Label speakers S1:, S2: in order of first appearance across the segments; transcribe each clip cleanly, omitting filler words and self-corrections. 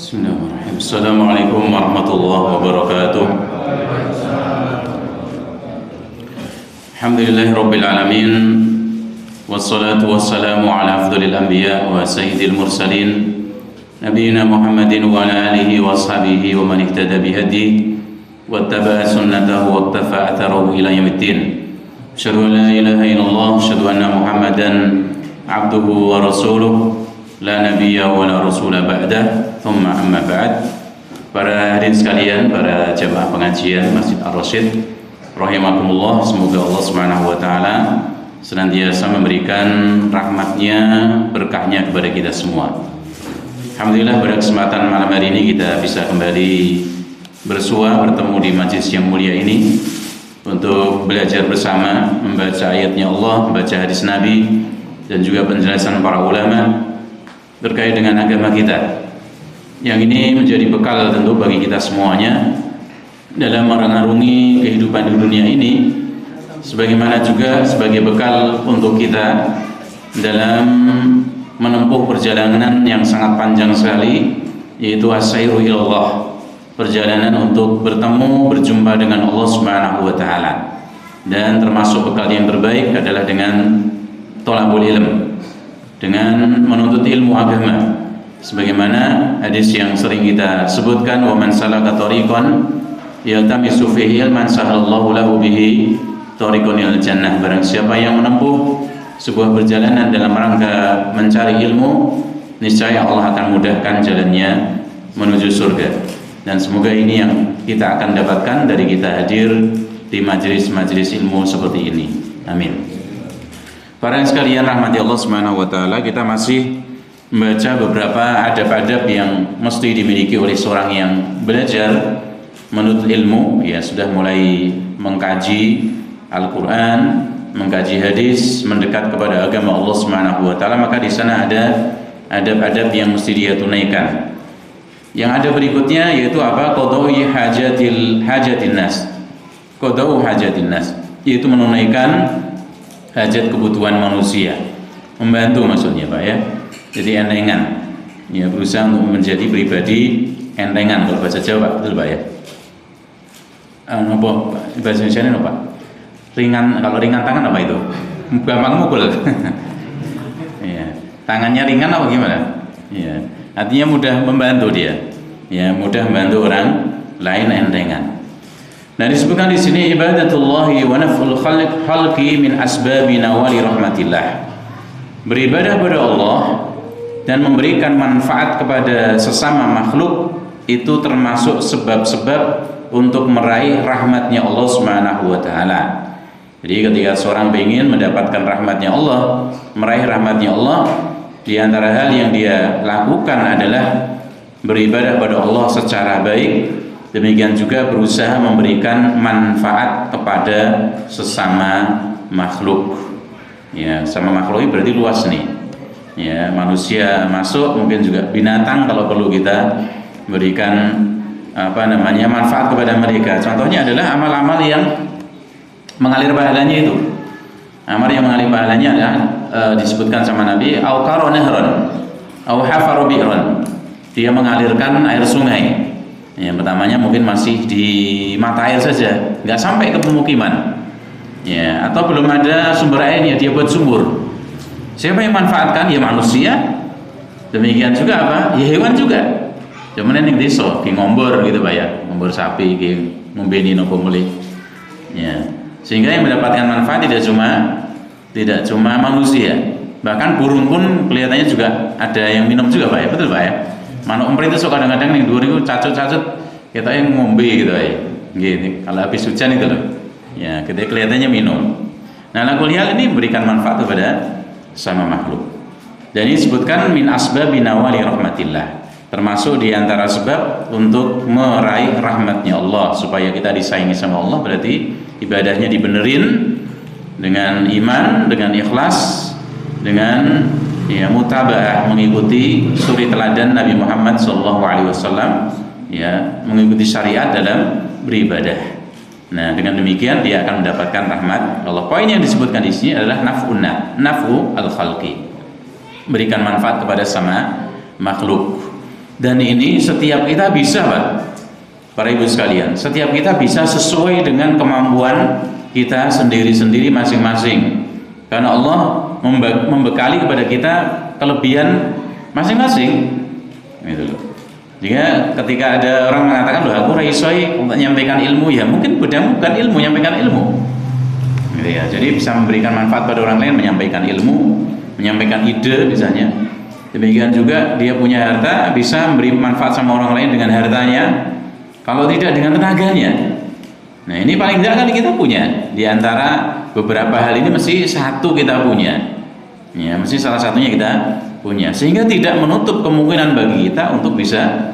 S1: Bismillahirrahmanirrahim. Assalamualaikum warahmatullahi wabarakatuh. Alhamdulillahi rabbil alamin. Wassalatu wassalamu ala afdhalil anbiya wa sayyidil mursalin nabiyina Muhammadin wa ala alihi wa ashabihi wa man ihtada bihadihi wattaba'a sunnatahu waqtafa atharahu ila yaumiddin. Asyhadu an la ilaha illallah, asyhadu anna Muhammadan abduhu wa rasuluh, la nabiyya wa la rasula ba'dah. Thumma amma ba'd. Para hadirin sekalian, para jamaah pengajian Masjid Ar-Rasyid rahimakumullah, semoga Allah Subhanahu wa taala senantiasa memberikan rahmatnya, berkahnya kepada kita semua. Alhamdulillah, pada kesempatan malam hari ini kita bisa kembali bersua bertemu di majlis yang mulia ini untuk belajar bersama, membaca ayatnya Allah, membaca hadis Nabi, dan juga penjelasan para ulama terkait dengan agama kita. Yang ini menjadi bekal tentu bagi kita semuanya dalam merenungi kehidupan di dunia ini, sebagaimana juga sebagai bekal untuk kita dalam menempuh perjalanan yang sangat panjang sekali, yaitu as-sairu ilallah, perjalanan untuk bertemu, berjumpa dengan Allah Subhanahu wa taala. Dan termasuk bekal yang terbaik adalah dengan thalabul ilm, dengan menuntut ilmu agama, sebagaimana hadis yang sering kita sebutkan, wa man salaka tariqan yaltamisu fihi ilman sahalallahu lahu bihi tariqan ilal jannah. Barang siapa yang menempuh sebuah perjalanan dalam rangka mencari ilmu, niscaya Allah akan mudahkan jalannya menuju surga. Dan semoga ini yang kita akan dapatkan dari kita hadir di majelis-majelis ilmu seperti ini. Amin. Para sekalian rahmati Allah Subhanahu wa taala, kita masih membaca beberapa adab-adab yang mesti dimiliki oleh seorang yang belajar menuntut ilmu, ya, sudah mulai mengkaji Al-Qur'an, mengkaji hadis, mendekat kepada agama Allah Subhanahu wa taala, maka di sana ada adab-adab yang mesti dia tunaikan. Yang ada berikutnya yaitu apa? Qadau hajatin nas. Qadau hajatin nas, yaitu menunaikan hajat kebutuhan manusia. Membantu maksudnya, Pak, ya. Jadi entengan, ya, berusaha untuk menjadi pribadi entengan kalau bahasa Jawa, betul Pak, ya. Apa bahasa Indonesia ini apa? Ringan, kalau ringan tangan apa itu? Gampang mukul. Ya, tangannya ringan apa gimana? Ya, artinya mudah membantu dia, ya, mudah membantu orang lain, entengan. Nah, disebutkan di sini ibadatullahi wa naf'ul khalqi min asbabi nawali rahmatillah. Beribadah kepada Allah dan memberikan manfaat kepada sesama makhluk itu termasuk sebab-sebab untuk meraih rahmatnya Allah Subhanahu wa taala. Jadi ketika seorang ingin mendapatkan rahmatnya Allah, meraih rahmatnya Allah, di antara hal yang dia lakukan adalah beribadah kepada Allah secara baik, demikian juga berusaha memberikan manfaat kepada sesama makhluk. Ya, sama makhluk ini berarti luas nih. Ya, manusia masuk, mungkin juga binatang kalau perlu kita berikan manfaat kepada mereka. Contohnya adalah amal-amal yang mengalir pahalanya itu. Amal yang mengalir pahalanya adalah disebutkan sama Nabi, au qara nahran au hafaru bi'ran. Dia mengalirkan air sungai. Yang pertamanya mungkin masih di mata air saja, nggak sampai ke pemukiman. Ya, atau belum ada sumber airnya, dia buat sumur. Siapa yang manfaatkan? Ya manusia. Demikian juga apa? Ya hewan juga. Cuman yang desa, ki ngombor gitu Pak, ya. Ngombor sapi, ki ngombeni nopo mulih. Ya. Sehingga yang mendapatkan manfaat tidak cuma manusia. Bahkan burung pun kelihatannya juga ada yang minum juga Pak, ya. Betul Pak, ya. Manuk emprit itu kadang-kadang ning dhuwur iku cacut-cacut kita yang ngombe gitu ya. Nggih, kalau habis hujan itu loh. Ya, kita kelihatannya minum. Nah, lakuliah ini memberikan manfaat kepada sama makhluk. Dan ini disebutkan min asbabi nawali rahmatillah, termasuk di antara sebab untuk meraih rahmatnya Allah, supaya kita disayangi sama Allah. Berarti ibadahnya dibenerin dengan iman, dengan ikhlas, dengan mutabaah, mengikuti suri teladan Nabi Muhammad SAW, ya, mengikuti syariat dalam beribadah. Nah, dengan demikian dia akan mendapatkan rahmat Allah. Poin yang disebutkan di sini adalah naf'u al-khalqi, berikan manfaat kepada sama makhluk. Dan ini setiap kita bisa, Pak, para ibu sekalian, setiap kita bisa sesuai dengan kemampuan kita sendiri-sendiri masing-masing. Karena Allah membekali kepada kita kelebihan masing-masing. Gitu loh. Jika ketika ada orang mengatakan, loh aku raisoi untuk menyampaikan ilmu, ya mungkin bukan ilmu, menyampaikan ilmu. Gitu ya. Jadi bisa memberikan manfaat pada orang lain, menyampaikan ilmu, menyampaikan ide misalnya. Demikian juga dia punya harta, bisa memberi manfaat sama orang lain dengan hartanya, kalau tidak dengan tenaganya. Nah ini paling tidak kan kita punya. Di antara beberapa hal ini mesti satu kita punya. Ya, mesti salah satunya kita punya, sehingga tidak menutup kemungkinan bagi kita untuk bisa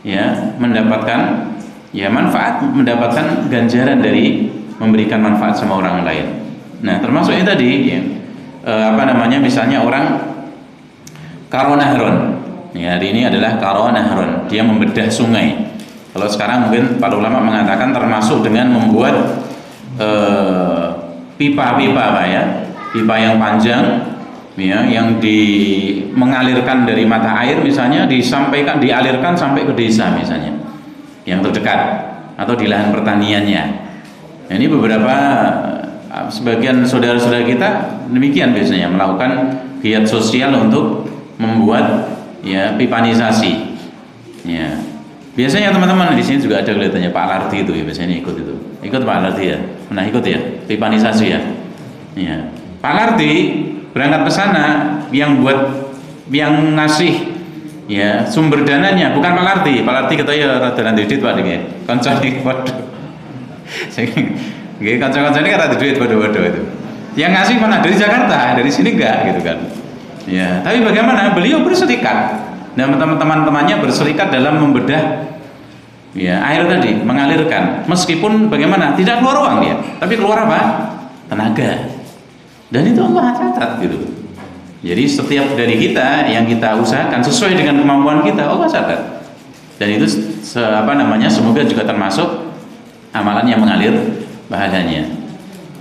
S1: ya mendapatkan ya manfaat, mendapatkan ganjaran dari memberikan manfaat sama orang lain. Nah termasuk ini tadi ya, misalnya orang karonahron ya, hari ini adalah karonahron, dia membedah sungai. Kalau sekarang mungkin para ulama mengatakan termasuk dengan membuat pipa-pipa, Pak ya, pipa yang panjang ya, yang mengalirkan dari mata air misalnya, dialirkan sampai ke desa misalnya yang terdekat atau di lahan pertaniannya. Nah, ini beberapa sebagian saudara-saudara kita demikian biasanya melakukan giat sosial untuk membuat ya pipanisasi. Ya. Biasanya teman-teman di sini juga ada kelihatannya Pak Lardi itu ya, biasanya ikut Pak Lardi ya, pernah ikut ya pipanisasi ya. Ya. Pak Lardi berangkat ke sana, yang ngasih ya sumber dananya bukan Pak Lardi kata ya rada duit Pak niki. Kancane waduh. Nggih kanca-kancane kan rada duit waduh itu. Yang ngasih mana dari Jakarta, dari sini enggak gitu kan. Ya, tapi bagaimana? Beliau berserikat dan teman-temannya berserikat dalam membedah ya air tadi, mengalirkan. Meskipun bagaimana? Tidak keluar uang dia, tapi keluar apa? Tenaga. Dan itu Allah catat gitu. Jadi setiap dari kita yang kita usahakan sesuai dengan kemampuan kita, Allah catat. Dan itu semoga juga termasuk amalan yang mengalir pahalanya.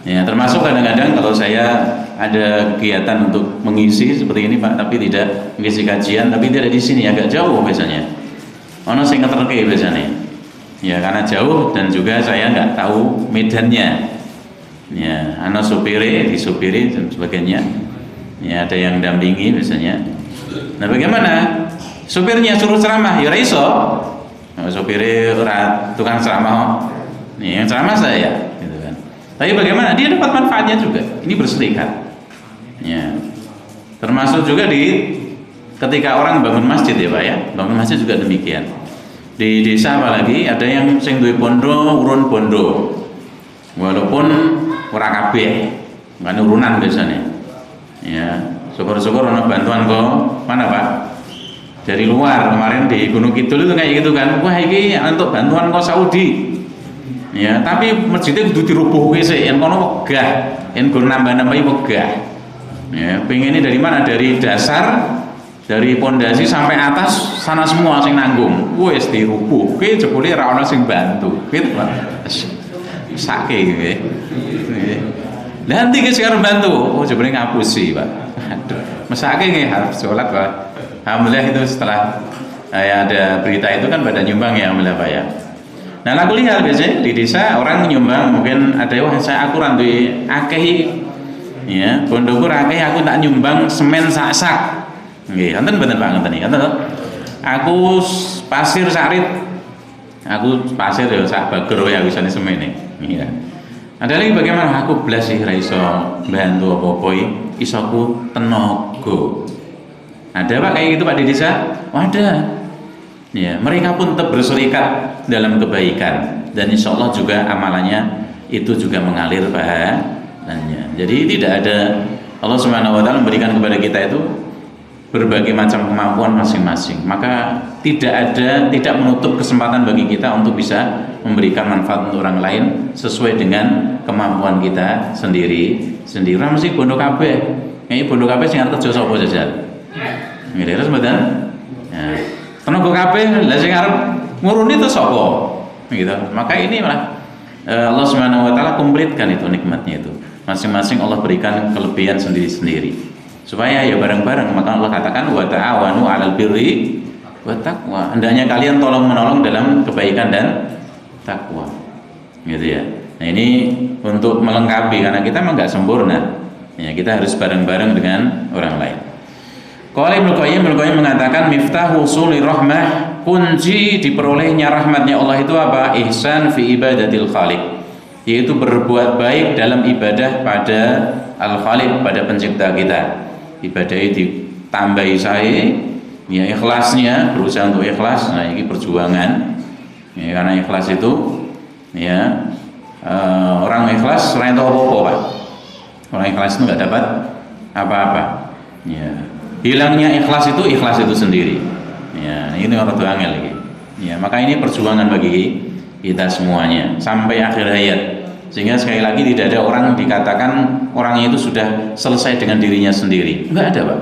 S1: Ya, termasuk kadang-kadang kalau saya ada kegiatan untuk mengisi seperti ini Pak, tapi tidak mengisi kajian, tapi tidak di sini, agak jauh biasanya. Ono sing ngeterke biasanya. Ya karena jauh dan juga saya nggak tahu medannya. Ya, anak disupiri dan sebagainya. Ya, ada yang dampingi biasanya. Nah, bagaimana? Supirnya suruh ceramah, ya iso. Nah, supirnya tukang ceramah. Nih, yang ceramah saya, gitu kan. Tapi bagaimana? Dia dapat manfaatnya juga. Ini berserikat. Ya. Termasuk juga ketika orang bangun masjid ya, Pak ya. Bangun masjid juga demikian. Di desa apalagi ada yang sing duwe bondo, urun bondo. Walaupun ora kabeh, kan urunan biasanya. Ya, syukur-syukur ana bantuan kok. Mana, Pak? Dari luar kemarin di Gunung Kidul itu kayak gitu kan. Wah, iki untuk bantuan kok Saudi. Ya, tapi masjidnya kudu dirubuhke sik, yen kono wegah, yen gon nambah-nambahi wegah. Ya, pengen ini dari mana? Dari dasar, dari pondasi sampai atas sana semua sing nanggung. Wis dirubuhke jebule ora ana sing bantu. Gitu, Pak. Sake gitu ya. Nanti ke sekarang bantu. Oh jebule ngapusi, Pak. Aduh, mesake nggih harap sholat, Pak. Alhamdulillah itu setelah ada berita itu kan pada nyumbang ya, alhamdulillah Pak ya. Nah, aku lihat biasanya di desa orang nyumbang, mungkin ada yang saya akuran duwe akeh ya, bondoku akeh aku tak nyumbang semen sak-sak. Nggih, wonten mboten Pak ngoten iki. Aku pasir sarit. Aku pasir ya sak bager wae aku isane semene. Iya. Ada lagi bagaimana aku blas sih ra iso bantu apa-apa iki, isoku tenaga. Ada Pak kayak gitu Pak di desa? Ada. Ya, mereka pun tetap berserikat dalam kebaikan dan insya Allah juga amalannya itu juga mengalir pahalanya. Jadi tidak ada, Allah Subhanahu wa taala memberikan kepada kita itu berbagai macam kemampuan masing-masing. Maka tidak menutup kesempatan bagi kita untuk bisa memberikan manfaat untuk orang lain sesuai dengan kemampuan kita sendiri. Ora mesti bondo kabeh. Nek bondo kabeh sing arep kerja sapa jajal? Nggih, terus mboten. Nah, tenaga kabeh lha sing arep nguruni itu sapa? Gitu. Maka ini malah Allah Subhanahu wa taala komplitkan itu nikmatnya itu. Masing-masing Allah berikan kelebihan sendiri-sendiri. Supaya ya bareng-bareng, maka Allah katakan wa ta'awanu 'alal birri wa taqwa. Hendaknya kalian tolong menolong dalam kebaikan dan takwa. Gitu ya. Nah, ini untuk melengkapi karena kita memang enggak sempurna. Ya, kita harus bareng-bareng dengan orang lain. Qala Ibnu Qayyim mengatakan miftahu husulir rahmah, kunci diperolehnya rahmatnya Allah itu apa? Ihsan fi ibadatil khaliq, yaitu berbuat baik dalam ibadah pada al-khaliq, pada pencipta kita. Ibadah itu ditambahi saya, ya ikhlasnya, berusaha untuk ikhlas. Nah, ini perjuangan. Ya, karena ikhlas itu ya orang ikhlas selain tahu apa-apa, Pak. Orang ikhlas itu enggak dapat apa-apa. Ya. Hilangnya ikhlas itu sendiri. Ya, ini orang tua angel lagi. Ya, maka ini perjuangan bagi kita semuanya sampai akhir hayat. Sehingga sekali lagi tidak ada orang dikatakan orangnya itu sudah selesai dengan dirinya sendiri. Enggak ada, Pak.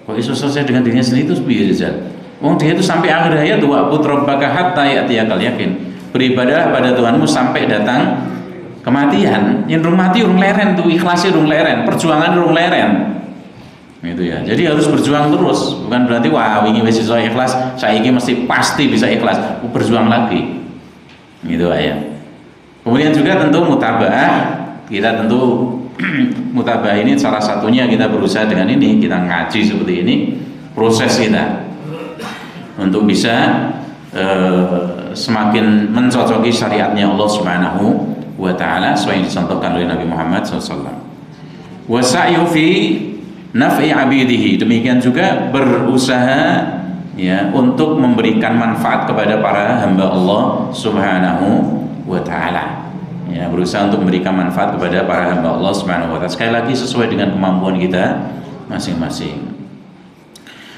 S1: Kok iso selesai dengan dirinya sendiri itu piye Rizal? Wong dia itu sampai akhir hayat wa putrabbaka hatta ya'tiyakal yakin. Beribadahlah pada Tuhanmu sampai datang kematian. Yang rung mati rung leren tuh, ikhlasnya rung leren, perjuangan rung leren. Gitu ya. Jadi harus berjuang terus, bukan berarti wah wingi wis iso ikhlas, saiki mesti pasti bisa ikhlas. Berjuang lagi. Gitu ya. Kemudian juga tentu mutabaah, kita tentu mutabaah ini salah satunya kita berusaha dengan ini, kita ngaji seperti ini, proses kita untuk bisa semakin mencocoki syariatnya Allah Subhanahu wa taala sesuai yang dicontohkan oleh Nabi Muhammad SAW. Wa sa'yu fi naf'i abidihi, demikian juga berusaha ya untuk memberikan manfaat kepada para hamba Allah Subhanahu wa taala. Ya, berusaha untuk memberikan manfaat kepada para hamba Allah Subhanahu wa taala. Sekali lagi sesuai dengan kemampuan kita masing-masing.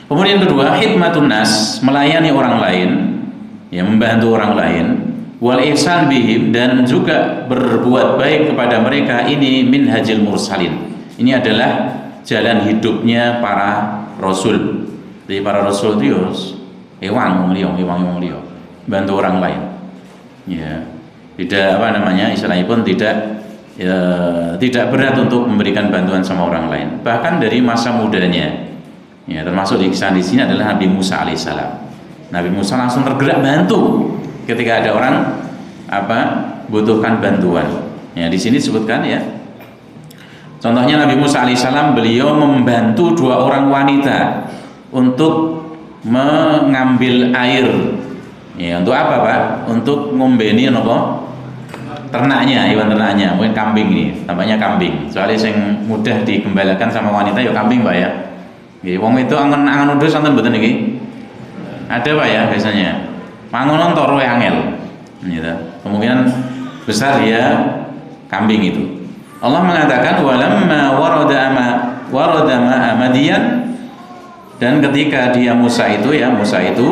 S1: Kemudian kedua, khidmatun nas, melayani orang lain, ya membantu orang lain, wal ihsan bihim, dan juga berbuat baik kepada mereka, ini minhajil mursalin. Ini adalah jalan hidupnya para rasul. Jadi para rasul itu ewang liya, bantu orang lain. Ya, tidak istilahnya pun tidak berat untuk memberikan bantuan sama orang lain. Bahkan dari masa mudanya, ya termasuk di sini adalah Nabi Musa alaihissalam. Nabi Musa langsung tergerak bantu ketika ada orang butuhkan bantuan. Ya di sini disebutkan ya. Contohnya Nabi Musa alaihissalam, beliau membantu 2 orang wanita untuk mengambil air. Ya, untuk apa, Pak? Untuk ngombeni apa? Ternaknya, hewan ternaknya, mungkin kambing ini, tampaknya kambing. Soalnya yang mudah digembalakan sama wanita ya kambing, Pak ya. Nggih, wong itu angen udus wonten mboten niki? Ada, Pak ya, biasanya. Mangonon toro angel. Gitu. Kemungkinan besar ya kambing itu. Allah mengatakan walamma warada ma'a Madyan, dan ketika Musa itu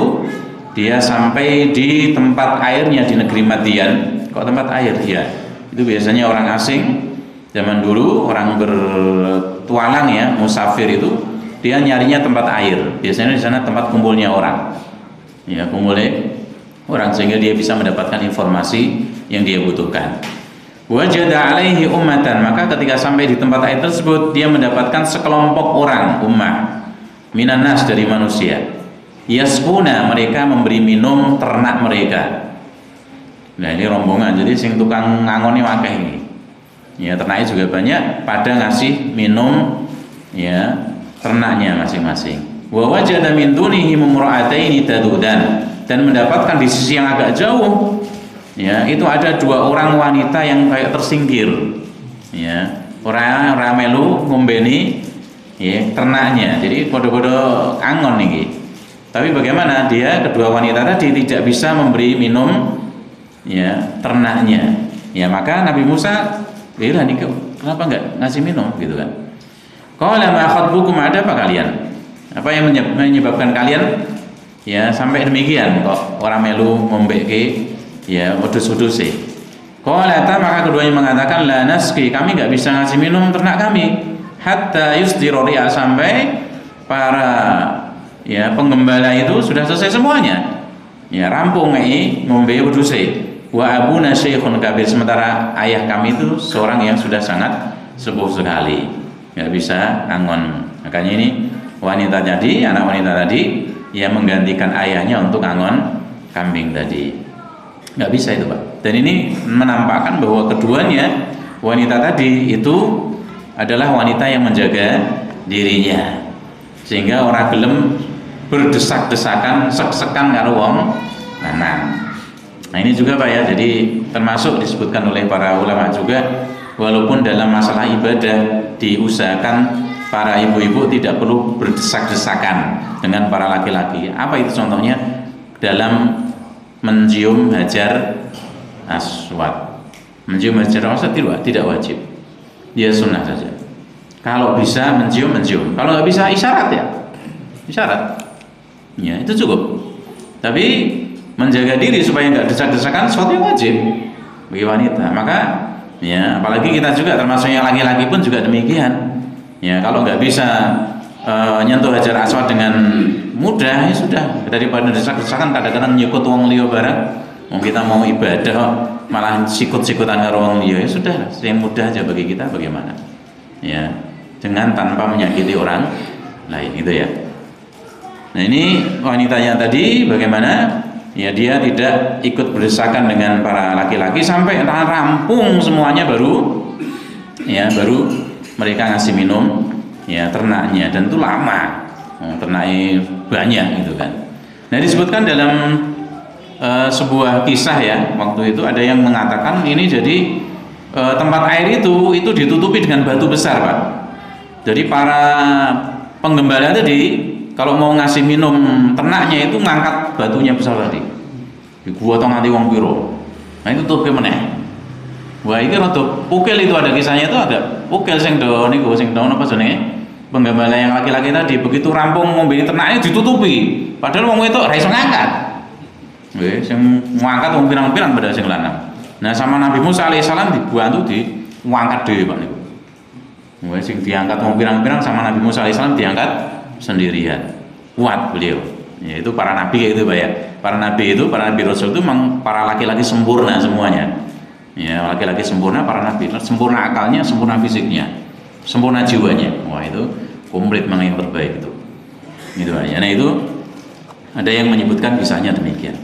S1: dia sampai di tempat airnya di negeri Madyan. Kok tempat air dia? Itu biasanya orang asing zaman dulu, orang bertualang ya, musafir itu dia nyarinya tempat air. Biasanya di sana tempat kumpulnya orang. Ya, kumpulnya orang sehingga dia bisa mendapatkan informasi yang dia butuhkan. Wajada alaihi ummatan, maka ketika sampai di tempat air tersebut dia mendapatkan sekelompok orang, ummah minan nas, dari manusia. Yasquna, mereka memberi minum ternak mereka. Nah ini rombongan, jadi sing tukang ngangoni akeh ini. Ya ternaknya juga banyak, pada ngasih minum ya ternaknya masing-masing. Wa wajada min dunihi mumra'ataini tadudan, dan mendapatkan di sisi yang agak jauh ya itu ada 2 orang wanita yang kayak tersingkir. Ya, orang melu ngombeni ya ternaknya. Jadi podo-podo angon nih. Tapi bagaimana dia, kedua wanita tadi tidak bisa memberi minum ya ternaknya. Ya maka Nabi Musa, "Lah niku kenapa enggak ngasih minum?" gitu kan. Qala ma khatbukum, ada apa kalian? Apa yang menyebabkan kalian ya sampai demikian kok orang melu ngombeke ya udus-udus sih. Qala ta, maka keduanya mengatakan la naski, kami enggak bisa ngasih minum ternak kami hatta yusdiru ri'a, sampai para ya penggembala itu sudah selesai semuanya. Ya rampung ngombe uduse. Wa abuna syekhun kabir, sementara ayah kami itu seorang yang sudah sangat sepuh sekali, nggak bisa angon. Makanya ini wanita tadi, anak wanita tadi ya menggantikan ayahnya untuk angon kambing tadi. Nggak bisa itu Pak. Dan ini menampakkan bahwa keduanya wanita tadi itu adalah wanita yang menjaga dirinya, sehingga orang gelem berdesak-desakan sek-sekan karo wong lanang. Nah ini juga Pak ya, jadi termasuk disebutkan oleh para ulama juga, walaupun dalam masalah ibadah diusahakan para ibu-ibu tidak perlu berdesak-desakan dengan para laki-laki. Apa itu contohnya? Dalam mencium hajar aswad. Mencium hajar aswad tidak wajib, dia sunnah saja. Kalau bisa mencium, kalau nggak bisa isyarat ya, isyarat ya itu cukup. Tapi menjaga diri supaya nggak desak-desakan sesuatu yang wajib bagi wanita. Maka ya apalagi kita juga termasuk yang laki-laki pun juga demikian. Ya kalau nggak bisa nyentuh hajar aswad dengan mudah, ya sudah, daripada desak-desakan kadang-kadang nyikut wong liya barang. Kita mau ibadah malah sikut-sikutan karo wong liya, ya sudah, yang mudah aja bagi kita bagaimana? Ya, dengan tanpa menyakiti orang lain itu ya. Nah ini wanitanya tadi bagaimana? Ya dia tidak ikut berdesakan dengan para laki-laki sampai rampung semuanya baru mereka ngasih minum ya ternaknya, dan itu lama, ternaknya banyak gitu kan. Nah disebutkan dalam sebuah kisah ya, waktu itu ada yang mengatakan ini jadi tempat air itu ditutupi dengan batu besar Pak. Jadi para penggembala tadi kalau mau ngasih minum ternaknya itu ngangkat batunya besar tadi. Gua tau nganti wong piro. Nah itu tutup meneh. Wah ini rada pukil itu, ada kisahnya itu agak pukil sing do niku sing do napa jenenge? Penggembala yang laki-laki tadi begitu rampung ngombe ternaknya ditutupi. Padahal wong wedok ora iso ngangkat. Nggih, sing ngangkat wong pirang-pirang padahal sing lanang. Nah sama Nabi Musa alaihissalam dibantu diangkat dhewe Pak niku. Wah sing diangkat wong pirang-pirang sama Nabi Musa alaihissalam diangkat sendirian. Kuat beliau. Ya, itu para nabi kayak gitu Pak ya. Para nabi rasul itu memang para laki-laki sempurna semuanya. Ya, laki-laki sempurna, para nabi sempurna akalnya, sempurna fisiknya, sempurna jiwanya. Wah, itu komplit memang yang terbaik itu. Gitu aja. Nah, itu ada yang menyebutkan kisahnya demikian.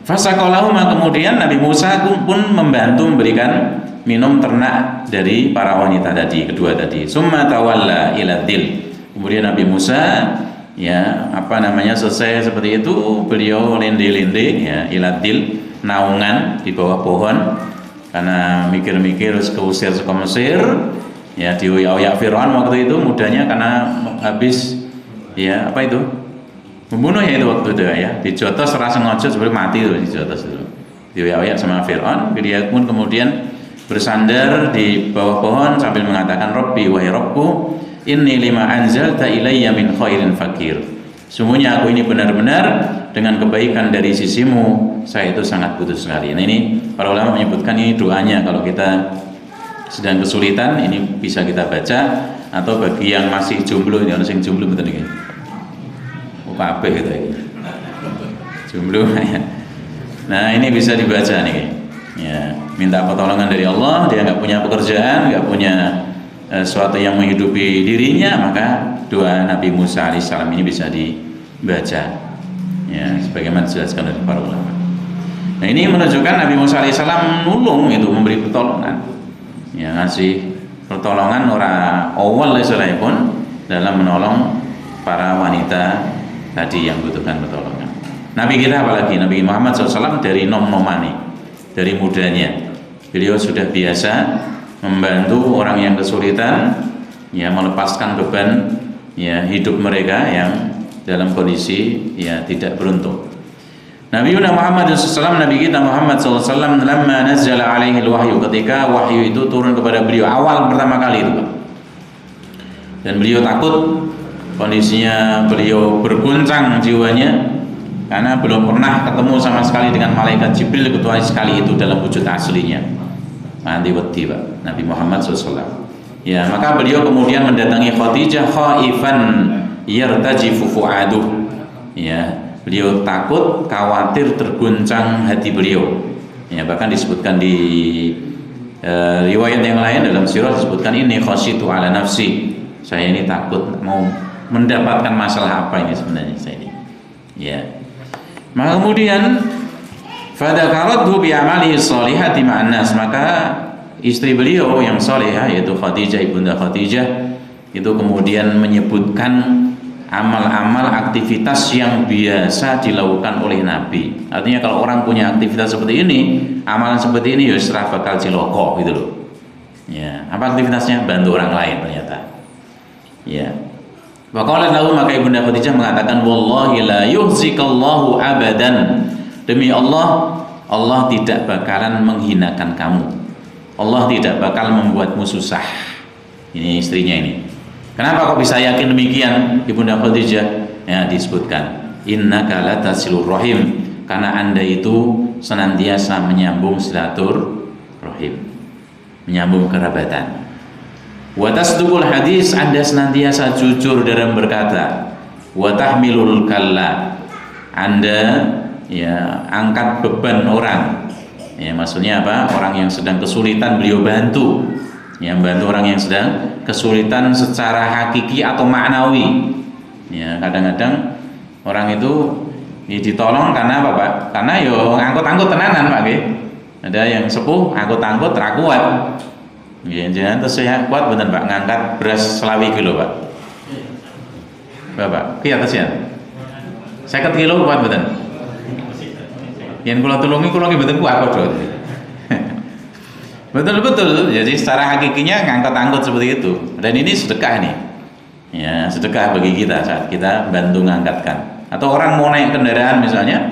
S1: Fasaqalahuma, kemudian Nabi Musa pun membantu memberikan minum ternak dari para wanita tadi, kedua tadi. Summa tawalla ila dzil. Kemudian Nabi Musa ya selesai seperti itu, beliau linde-linde ya ila dzil, naungan di bawah pohon karena mikir-mikir harus keusir ke Mesir ya, dioyak Firaun waktu itu mudahnya karena habis ya membunuh ya itu waktu itu ya, dijotos rasa sengaja seperti mati itu dijotos itu, dioyak sama Firaun. Dia pun kemudian bersandar di bawah pohon sambil mengatakan Rabbi wahai Rabbku, inni lima anzalta ilayya min khairin fakir. Sungguhnya aku ini benar-benar dengan kebaikan dari sisimu, saya itu sangat butuh sekali. Nah ini para ulama menyebutkan ini doanya kalau kita sedang kesulitan, ini bisa kita baca. Atau bagi yang masih jomblo, ini harus yang jomblo betul nih. Kabeh gitu ya. Jomblo ya. Nah ini bisa dibaca nih. Ya, minta pertolongan dari Allah, dia nggak punya pekerjaan, nggak punya sesuatu yang menghidupi dirinya, maka doa Nabi Musa alaihissalam ini bisa dibaca ya, sebagaimana dijelaskan oleh para ulama. Nah ini menunjukkan Nabi Musa alaihissalam nulung itu, memberi pertolongan ya, ngasih pertolongan orang awal pun dalam menolong para wanita tadi yang butuhkan pertolongan. Nabi kita apalagi Nabi Muhammad SAW dari nom-nomani, dari mudanya beliau sudah biasa membantu orang yang kesulitan ya, melepaskan beban ya hidup mereka yang dalam kondisi ya tidak beruntung. Nabi Muhammad SAW, Nabi kita Muhammad SAW, lamma nazzala alaihi wahyu, ketika wahyu itu turun kepada beliau awal pertama kali itu Pak. Dan beliau takut, kondisinya beliau berguncang jiwanya karena belum pernah ketemu sama sekali dengan malaikat Jibril kecuali sekali itu dalam wujud aslinya. Nanti wedi Pak Nabi Muhammad SAW ya, maka beliau kemudian mendatangi Khadijah khaifan yartajifu fu'aduh ya, beliau takut, khawatir, terguncang hati beliau ya, bahkan disebutkan di riwayat yang lain dalam sirah disebutkan ini khasyitu ala nafsi, saya ini takut mau mendapatkan masalah apa ini sebenarnya saya ini Ya. Maka kemudian fadakarathu bi amalihi sholihati ma'an nas, maka istri beliau yang salihah yaitu Khadijah, ibunda Khadijah, itu kemudian menyebutkan amal-amal aktivitas yang biasa dilakukan oleh Nabi. Artinya kalau orang punya aktivitas seperti ini, amalan seperti ini ya serah bakal ciloko gitu loh. Ya, apa aktivitasnya? Bantu orang lain ternyata. Ya. Waqalat lahu, maka ibunda Khadijah mengatakan, wallahi la yuhzikallahu abadan. Demi Allah, Allah tidak bakalan menghinakan kamu. Allah tidak bakal membuatmu susah. Ini istrinya ini. Kenapa kok bisa yakin demikian ibunda Khadijah? Ya, disebutkan innaka latasilur rahim, karena Anda itu senantiasa menyambung silaturahim, menyambung kerabatan. Wa tasduqul hadis, Anda senantiasa jujur dalam berkata. Wa tahmilul kalla, Anda ya angkat beban orang. Ya, maksudnya apa? Orang yang sedang kesulitan beliau bantu. Ya, bantu orang yang sedang kesulitan secara hakiki atau maknawi. Ya, kadang-kadang orang itu ya, ditolong karena apa, Pak? Karena yo angkut-angkut tenanan, Pak nggih. Ada yang sepuh angkut-angkut ra kuat. Nggih, jenengan terus saya kuat bener, Pak, ngangkat beras 20 kilo, Pak. Bapak, ki atasnya. 50 kilo kuat bener. Yen kula tulungi kula nggih mboten kuat kok. Betul-betul. Jadi secara hakikinya ngangkat-angkut seperti itu. Dan ini sedekah nih. Ya, sedekah bagi kita saat kita bantu ngangkatkan. Atau orang mau naik kendaraan misalnya,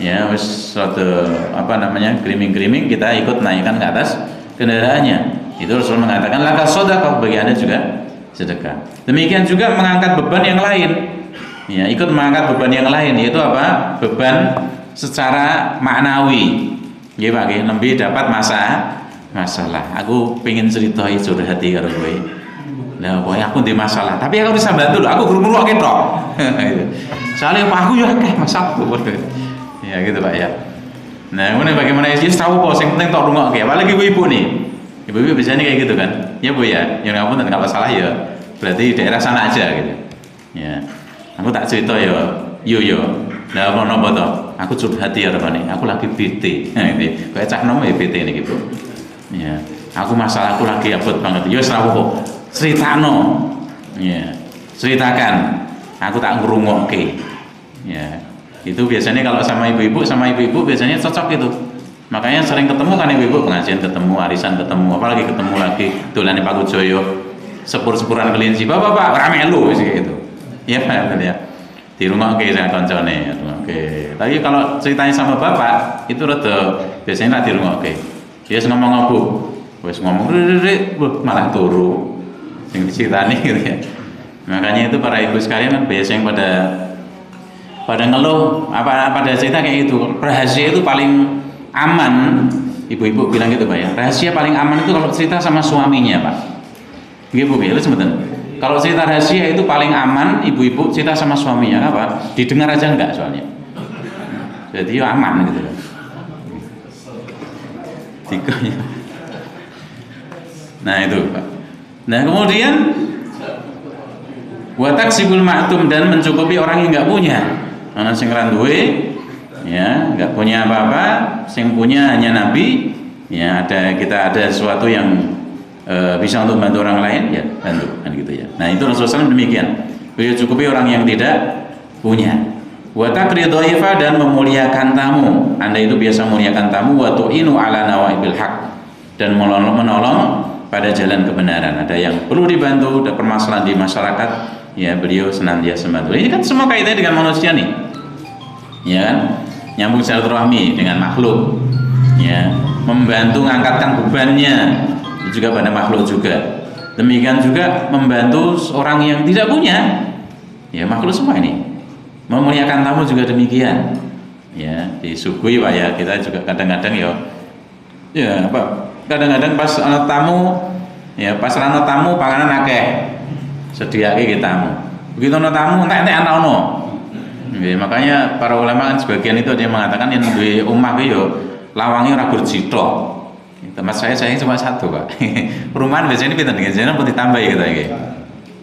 S1: ya wis suatu apa namanya griming-griming, kita ikut naikkan ke atas kendaraannya. Itu Rasul mengatakan laka sedekah, bagi Anda juga sedekah. Demikian juga mengangkat beban yang lain. Ya, ikut mengangkat beban yang lain, yaitu apa? Beban secara maknawi. Nggih Pak, nggih, lebih dapat masalah. Aku pengen ceritai curhati karo kowe. Lah kowe aku ndek masalah, tapi aku bisa bantu lho, aku guru ngrungokke tok. Soalnya Pak aku ya akeh masalah. Ya gitu Pak ya. Nah, kemudian bagaimana sih tahu kok sing penting tok rungokke. Apalagi ibu-ibu nih. Ibu-ibu biasanya kayak gitu kan. Ya Bu ya, yang ngapunten enggak masalah ya. Berarti daerah sana aja gitu. Ya. Aku tak cerita ya. Yo. Lah ono apa to? Aku curhati ya rupane. Aku lagi BT. Kayak cah nom ya BT niki Bu. Ya, aku masalahku lagi abot banget. Ya wis ra apa-apa. Critakno. Ya, ceritakan. Aku tak ngrungokke. Ya. Itu biasanya kalau sama ibu-ibu biasanya cocok itu. Makanya sering ketemu kan ibu-ibu, pengajian ketemu, arisan ketemu, apalagi ketemu lagi dolane Pak Joyo, sepur-sepuran kelinci. Bapak, ora melu wis gitu. Iya Pak ya. Dirungokke sak kancane. Oke. Tapi kalau ceritanya sama bapak itu rada biasanya tak dirungokke. Dia ngomong apa? Wes ngomong malah turu. Sing diceritani gitu ya. Makanya itu para ibu sekalian kan biasanya pada ngeluh pada cerita kayak gitu. Rahasia itu paling aman. Ibu-ibu bilang gitu Pak ya. Rahasia paling aman itu kalau cerita sama suaminya, Pak. Nggih Bu, itu sebentar. Kalau cerita rahasia itu paling aman ibu-ibu cerita sama suaminya, apa? Didengar aja enggak soalnya. Jadi aman gitu. Tikanya. Nah itu Pak. Nah kemudian wa taksibul ma'tum, dan mencukupi orang yang enggak punya. Ana sing ra duwe ya, enggak punya apa-apa, sing punya hanya Nabi. Ya, kita ada sesuatu yang bisa untuk bantu orang lain, ya bantu kan gitu ya. Nah itu Rasulullah SAW demikian. Beliau cukupi orang yang tidak punya. Wa taqri dhaifa, dan memuliakan tamu. Anda itu biasa memuliakan tamu. Wa tu'inu ala nawaibil haq, dan menolong pada jalan kebenaran. Ada yang perlu dibantu, ada permasalahan di masyarakat, ya beliau senantiasa membantu. Ini kan semua kaitannya dengan manusia nih. Ya kan? Nyambung silaturahmi dengan makhluk. Ya, membantu mengangkatkan bebannya juga pada makhluk juga. Demikian juga membantu orang yang tidak punya, ya makhluk semua ini. Memuliakan tamu juga demikian. Ya, disuguhi Pak ya. Kita juga kadang-kadang ya apa? Kadang-kadang pas ana tamu, ya pas ana tamu panganan akeh. Sediake tamu. Begitu ana tamu entek-entek ana ono. Nggih, makanya para ulama kan sebagian itu dia mengatakan yang duwe omah ki lawange ora bercitra. Tempat saya cuma satu Pak. Perumahan biasanya ini pinter dengan pun ditambah ya kita ini.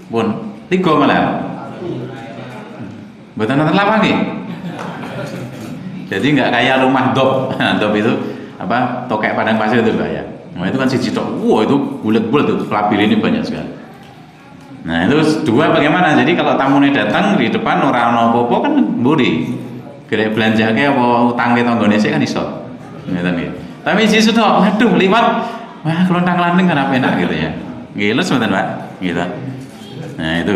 S1: Pun 3 malah. Betul nonton lama nih. Jadi nggak kayak rumah dop. Dop itu apa? Tokek padang pasir itu Pak ya. Nah itu kan siji tok. Wah itu bulat-bulat itu pelabil ini banyak sekali. Nah itu dua bagaimana? Jadi kalau tamunya datang di depan orang apa-apa kan mburi. Kira belanja kayak apa utang ke tanggane kan iso. Ngeten nggih. Tapi siji tok, waduh liwat. Wah, kelontang-lanting kan apa enak gitu ya. Ngiles mboten Pak? Gitu. Nah itu.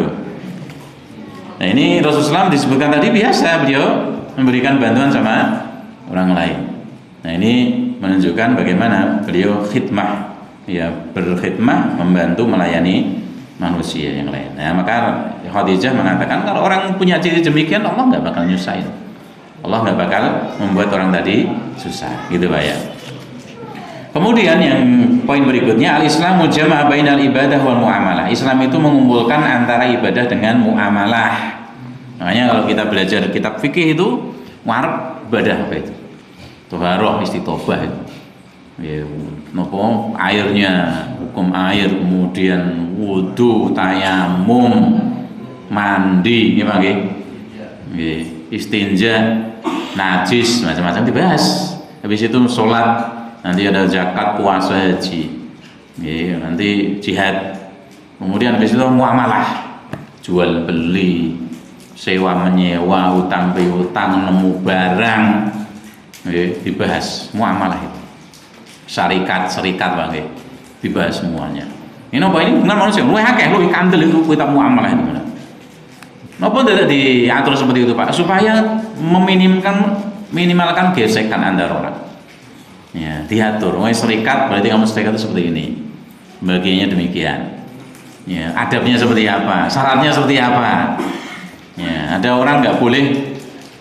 S1: Nah ini Rasulullah SAW disebutkan tadi biasa beliau memberikan bantuan sama orang lain. Nah ini menunjukkan bagaimana beliau khidmah, ya berkhidmah membantu melayani manusia yang lain. Nah maka Khadijah mengatakan kalau orang punya ciri demikian Allah nggak bakal nyusahin, Allah nggak bakal membuat orang tadi susah, gitu Pak ya. Kemudian yang poin berikutnya al-Islamu jama'a bainal ibadah wal muamalah. Islam itu mengumpulkan antara ibadah dengan muamalah. Makanya kalau kita belajar kitab fikih itu ngarep ibadah apa itu? Toharoh istitobah itu. Ya, nopo airnya, hukum air, kemudian wudu, tayamum, mandi, gimana istinja, najis, macam-macam dibahas. Habis itu sholat, nanti ada zakat, puasa, haji, ya, nanti jihad. Kemudian habis itu muamalah, jual beli, sewa menyewa, utang piutang, nemu barang, ya, dibahas muamalah itu. Syarikat Bang, dibahas semuanya. Ini apa ini bukan manusia, lu akeh lu kandel itu kita muamalah itu. Napa tidak diatur seperti itu Pak? Supaya minimalkan gesekan antara orang. Ya, diatur. Serikat berarti kamu serikat itu seperti ini. Bagiannya demikian. Ya, adabnya seperti apa? Syaratnya seperti apa? Ya, ada orang nggak boleh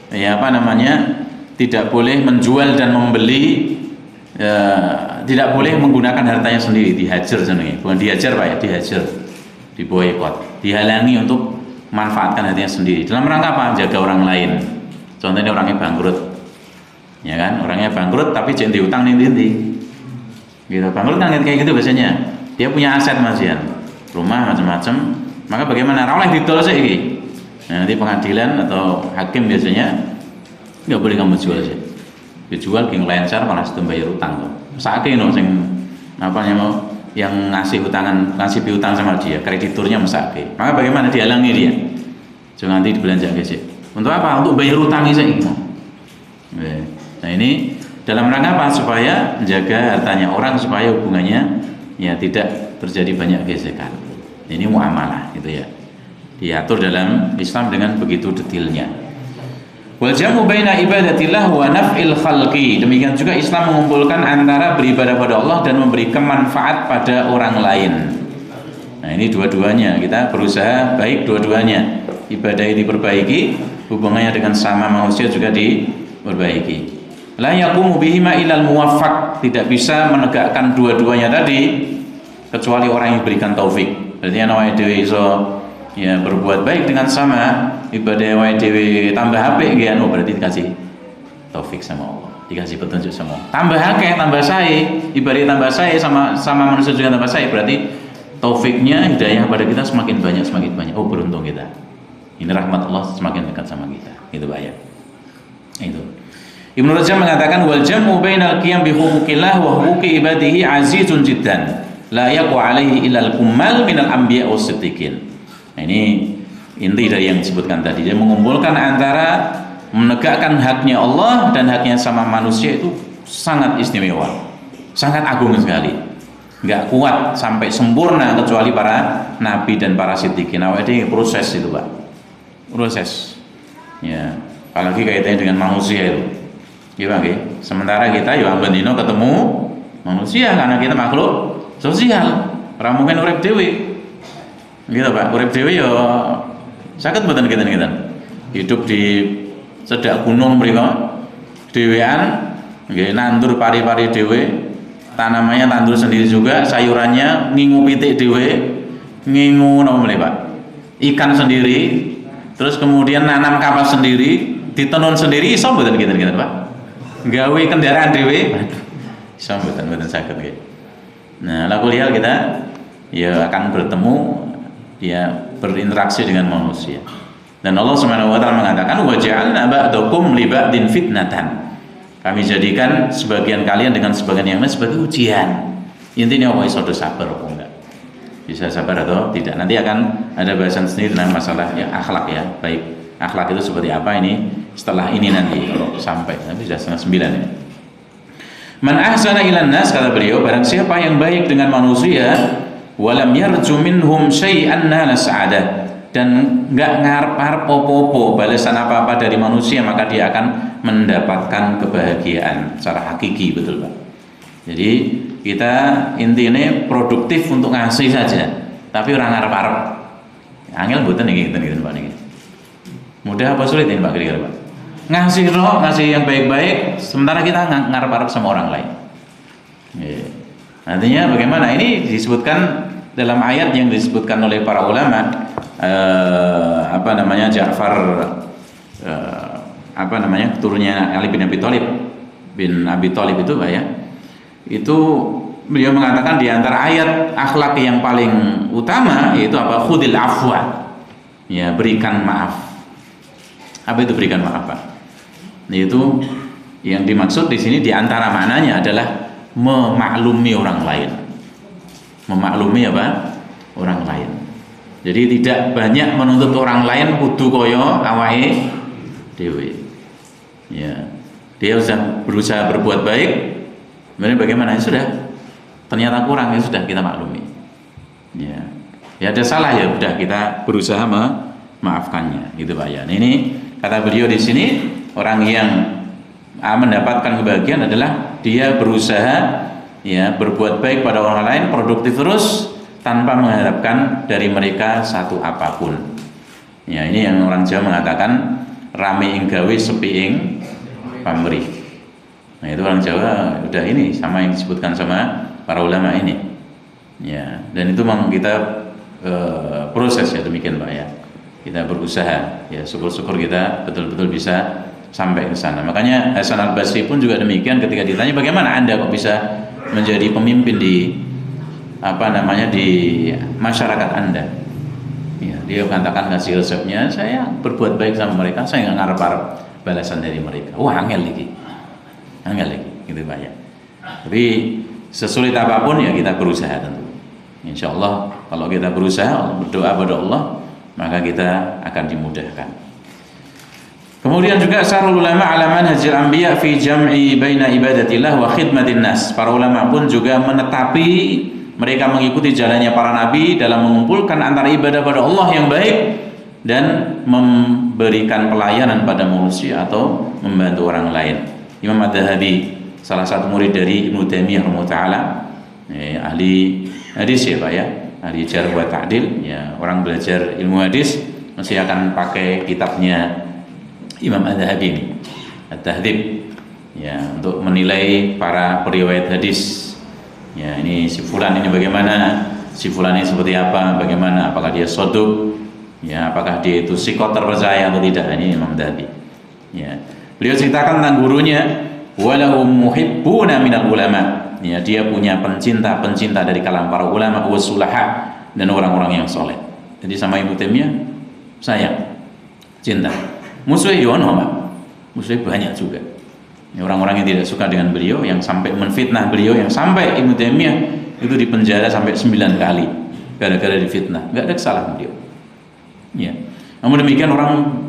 S1: ya apa namanya? Tidak boleh menjual dan membeli. Tidak boleh menggunakan hartanya sendiri, dihajar senengnya. Bukan dihajar Pak ya, dihajar, diboykot, dihalangi untuk manfaatkan hartanya sendiri. Dalam rangka apa? Jaga orang lain. Contohnya orangnya bangkrut, ya kan? Orangnya bangkrut tapi jangan diutang ninti-ninti. Gitu, bangkrut kan kayak gitu biasanya. Dia punya aset masian, rumah macam-macam. Maka bagaimana? Rawleh didol sih. Nah, nanti pengadilan atau hakim biasanya nggak boleh kamu jual sih. Dijual geng lancar malah sedang bayar utang tuh. Sakit no sing apa mau yang ngasih piutang sama dia, krediturnya mesake. Maka bagaimana dihalangi dia? Jangan nanti dibelanja sih. Untuk apa? Untuk bayar utang ini. Nah ini dalam rangka apa? Supaya menjaga hartanya orang supaya hubungannya ya tidak terjadi banyak gesekan. Ini muamalah gitu ya. Diatur dalam Islam dengan begitu detailnya. Wal jamu baina ibadatillah wa naf'il khalqi. Demikian juga Islam mengumpulkan antara beribadah pada Allah dan memberikan manfaat pada orang lain. Nah, ini dua-duanya kita berusaha baik dua-duanya. Ibadah ini diperbaiki, hubungannya dengan sama manusia juga diperbaiki. La yaqumu bihima ilal muwaffaq. Tidak bisa menegakkan dua-duanya tadi kecuali orang yang diberikan taufik. Berarti ana dhewe iso ya berbuat baik dengan sama ibadah wae dhewe tambah apik nggih anu berarti dikasih taufik sama Allah, dikasih petunjuk sama Allah. Tambah akeh, tambah sae, ibadah tambah sae sama manusia juga tambah sae berarti taufiknya hidayah pada kita semakin banyak. Oh beruntung kita. Ini rahmat Allah semakin dekat sama kita. Itu Pak ya. Itu. Ibnu Rajab mengatakan wal jam'u bainal qiyam bi huquqillah wa huquqi ibadihi azizun jiddan. La yaqwa alaihi illa al-kummal minal anbiya was-siddiqin. Nah, ini inti dari yang disebutkan tadi. Dia mengumpulkan antara menegakkan haknya Allah dan haknya sama manusia itu sangat istimewa, sangat agung sekali. Nggak kuat sampai sempurna kecuali para nabi dan para siddiqin. Nah, ini proses itu Pak, proses. Ya, apalagi kaitannya dengan manusia itu. Gimana? Sementara kita ya bendino ketemu manusia karena kita makhluk sosial. Ora mungkin urip dhewe. Gitu Pak, urip dhewe ya saged mboten ngeten-ngeten. Hidup di cedak gunung mriko dhewean nggih nandur pari-pari dhewe, tanamannya tandur sendiri juga, sayurannya ngingu pitik dhewe, ngingu napa meneh Pak? Ikan sendiri, terus kemudian nanam kapas sendiri, ditenun sendiri iso mboten ngeten-ngeten Pak? Gawe kendaraan dhewe. Iso mboten saged nggih. Nah, la kuliah kita ya akan bertemu dia berinteraksi dengan manusia. Dan Allah Subhanahu wa taala mengatakan wa ja'alna ba'dakum li ba'din fitnatan. Kami jadikan sebagian kalian dengan sebagian yang lain sebagai ujian. Intinya apa iso sabar apa enggak? Bisa sabar atau tidak? Nanti akan ada bahasan sendiri tentang masalah ya akhlak ya. Baik, akhlak itu seperti apa ini setelah ini nanti kalau sampai. Tapi sudah 8:30 ini. Man ahsana ilan nas, kata beliau, barang siapa yang baik dengan manusia, walam yarju minhum syai'an nala sa'adah, dan enggak ngarep-ngarep apa-apa balasan apa-apa dari manusia, maka dia akan mendapatkan kebahagiaan secara hakiki, betul Pak. Jadi kita intinya produktif untuk ngasih saja, tapi orang ngarep-ngarep. Angel mboten niki Pak niki. Mudah apa sulit ini Pak kira-kira Pak? Ngasih yang baik-baik, sementara kita ngarep-ngarep sama orang lain. Artinya bagaimana? Ini disebutkan dalam ayat yang disebutkan oleh para ulama, Ja'far, keturunannya Ali bin Abi Thalib itu Pak ya. Itu beliau mengatakan di antara ayat akhlak yang paling utama yaitu apa? Khudil afwa. Ya, berikan maaf. Apa itu berikan maaf, Pak? Yaitu yang dimaksud di sini di antara maknanya adalah memaklumi orang lain. Memaklumi apa? Orang lain. Jadi tidak banyak menuntut orang lain kudu kaya awake dhewe. Ya. Dia sudah berusaha berbuat baik, kemudian bagaimana? Ya sudah. Ternyata kurang, ya sudah kita maklumi. Ya. Ya ada salah, ya udah kita berusaha memaafkannya, gitu Pak ya. Nah, ini kata beliau di sini, orang yang mendapatkan kebahagiaan adalah dia berusaha ya berbuat baik pada orang lain, produktif terus tanpa mengharapkan dari mereka satu apapun. Ya, ini yang orang Jawa mengatakan rame ing gawe sepi ing pamrih. Nah, itu orang Jawa udah ini sama yang disebutkan sama para ulama ini. Ya, dan itu memang kita proses ya demikian Pak ya. Kita berusaha ya, syukur-syukur kita betul-betul bisa sampai ke sana. Makanya Hasan Al-Basri pun juga demikian ketika ditanya bagaimana Anda kok bisa menjadi pemimpin di di masyarakat Anda. Ya, dia mengatakan ngasih resepnya, saya berbuat baik sama mereka, saya nggak ngarep-ngarep balasan dari mereka. Wah, angel lagi, gitu Pak ya. Tapi sesulit apapun ya kita berusaha tentu. Insya Allah kalau kita berusaha berdoa pada Allah, maka kita akan dimudahkan. Kemudian juga sarul ulama ala manhajil anbiya fi jam'i baina ibadatillah wa khidmatin nas. Para ulama pun juga menetapi mereka mengikuti jalannya para nabi dalam mengumpulkan antara ibadah pada Allah yang baik dan memberikan pelayanan pada manusia atau membantu orang lain. Imam Adz-Dzahabi, salah satu murid dari Ibnu Taimiyah rahimahullah, ahli hadis ya Pak ya, ahli jarh wa ta'dil ya, orang belajar ilmu hadis mesti akan pakai kitabnya Imam Adz-Dzahabi ini, At-Tahdzib ya, untuk menilai para periwayat hadis. Ya, ini si fulan ini bagaimana, si fulan ini seperti apa, bagaimana, apakah dia shaduk, ya, apakah dia itu sikot terpercaya atau tidak. Ini Imam Adz-Dzahabi. Ya, beliau ceritakan tentang gurunya, walahum muhibbuna minal ulama. Ya, dia punya pencinta dari kalangan para ulama wasulaha dan orang-orang yang soleh. Jadi sama Ibnu Taimiyah sayang, cinta. Musuhnya yono Pak, musuhnya banyak juga. Orang-orang yang tidak suka dengan beliau, yang sampai menfitnah beliau, yang sampai Ibnu Taimiyah itu dipenjara sampai 9 kali gara-gara difitnah. Enggak ada kesalahan beliau. Ya. Namun demikian orang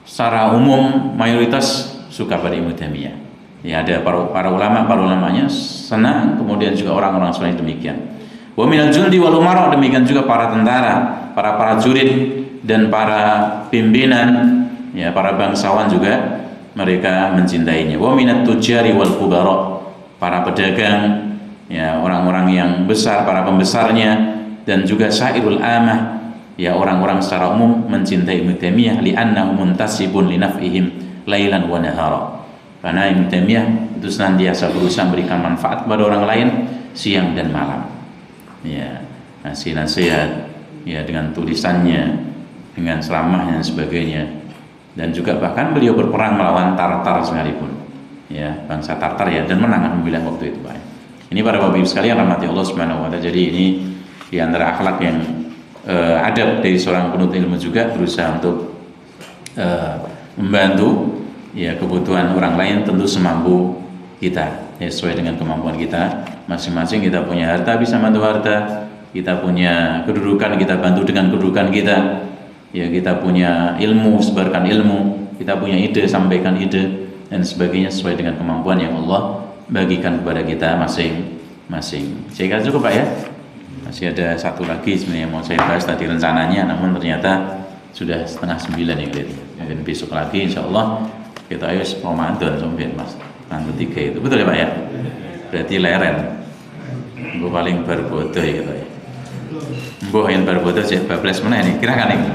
S1: secara umum mayoritas suka pada Ibnu Taimiyah. Ya, ada para ulamanya senang, kemudian juga orang-orang soleh demikian. Wa minal jundi wal umara, demikian juga para tentara, para prajurit dan para pimpinan, ya, para bangsawan juga mereka mencintainya. Wa minat tujari wal kubara, para pedagang, ya, orang-orang yang besar, para pembesarnya, dan juga sairul amah, ya, orang-orang secara umum mencintai Ibnu Taimiyah li'annahu muntasibun li naf'ihim lailan wa nahara. Karena Ibnu Taimiyah itu senantiasa berusaha memberikan manfaat kepada orang lain siang dan malam. Ya, ngasih nasihat, ya, dengan tulisannya, dengan ceramahnya dan sebagainya. Dan juga bahkan beliau berperang melawan Tartar sekalipun, ya, bangsa Tartar ya, dan menang alhamdulillah waktu itu Pak. Ini para bapak ibu sekalian rahmati Allah Subhanahu wa taala. Jadi ini di antara akhlak yang adab dari seorang penuntut ilmu juga berusaha untuk membantu ya kebutuhan orang lain tentu semampu kita, ya, sesuai dengan kemampuan kita masing-masing. Kita punya harta, bisa bantu harta. Kita punya kedudukan, kita bantu dengan kedudukan kita. Ya, kita punya ilmu, sebarkan ilmu. Kita punya ide, sampaikan ide dan sebagainya sesuai dengan kemampuan yang Allah bagikan kepada kita masing-masing. Saya kira cukup Pak ya. Masih ada satu lagi sebenarnya yang mau saya bahas tadi rencananya, namun ternyata sudah 8:30 ya. Mungkin besok lagi insya Allah kita ayo Ramadan sampai Mas. Nanti 3 itu betul ya Pak ya. Berarti leren. Gue paling berbodoh ya gitu ya. Gue yang berbodoh sih bablas mana ini? Kira-kira ini.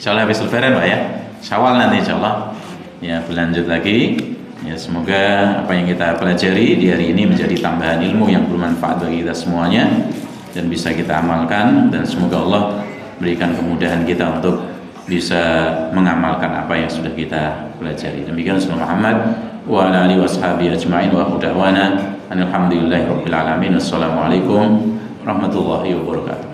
S1: Insya Allah habis lebaran Pak ya. Syawal nanti insya Allah. Ya berlanjut lagi. Ya semoga apa yang kita pelajari di hari ini menjadi tambahan ilmu yang bermanfaat bagi kita semuanya dan bisa kita amalkan, dan semoga Allah berikan kemudahan kita untuk bisa mengamalkan apa yang sudah kita pelajari. Demikian sallallahu Muhammad wa ala alihi washabihi ajma'in wa da'wana alhamdulillahi rabbil alamin. Assalamualaikum warahmatullahi wabarakatuh.